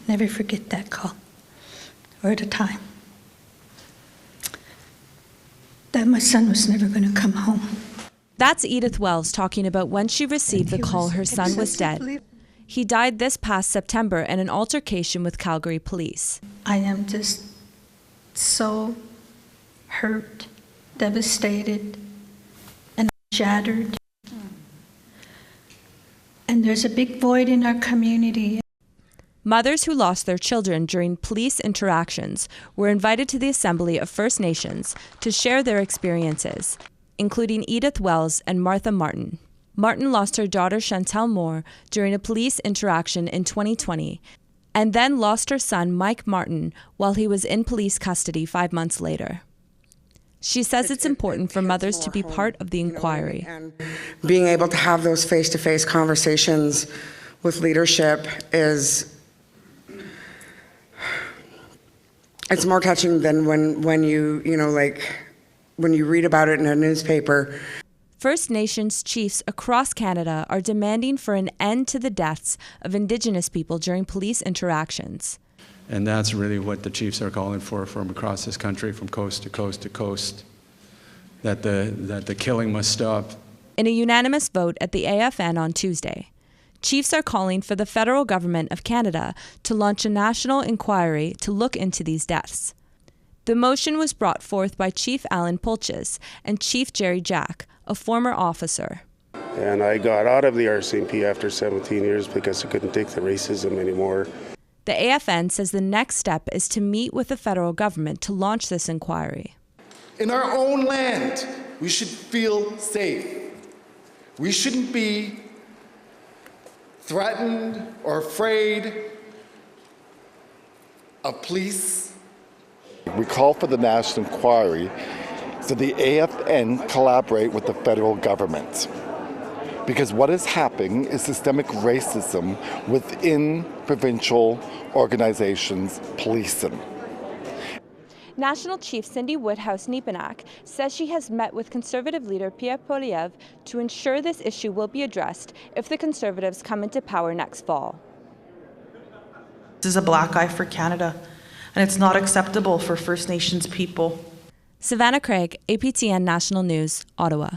Never forget that call or the time that my son was never going to come home. That's Edith Wells talking about when she received the call her son was dead. He died this past September in an altercation with Calgary police. I am just so hurt, devastated, and shattered. And there's a big void in our community. Mothers who lost their children during police interactions were invited to the Assembly of First Nations to share their experiences, including Edith Wells and Martha Martin. Martin lost her daughter Chantel Moore during a police interaction in 2020, and then lost her son Mike Martin while he was in police custody 5 months later. She says it's important for mothers to be part of the inquiry. And being able to have those face-to-face conversations with leadership it's more touching than when you read about it in a newspaper. First Nations chiefs across Canada are demanding for an end to the deaths of Indigenous people during police interactions. And that's really what the chiefs are calling for from across this country, from coast to coast to coast, that the killing must stop. In a unanimous vote at the AFN on Tuesday, chiefs are calling for the federal government of Canada to launch a national inquiry to look into these deaths. The motion was brought forth by Chief Alan Pulches and Chief Jerry Jack, a former officer. And I got out of the RCMP after 17 years because I couldn't take the racism anymore. The AFN says the next step is to meet with the federal government to launch this inquiry. In our own land, we should feel safe. We shouldn't be threatened or afraid of police. We call for the national inquiry so the AFN collaborate with the federal government. Because what is happening is systemic racism within provincial organizations policing. National Chief Cindy Woodhouse-Nepenak says she has met with Conservative leader Pierre Poilievre to ensure this issue will be addressed if the Conservatives come into power next fall. This is a black eye for Canada, and it's not acceptable for First Nations people. Savannah Craig, APTN National News, Ottawa.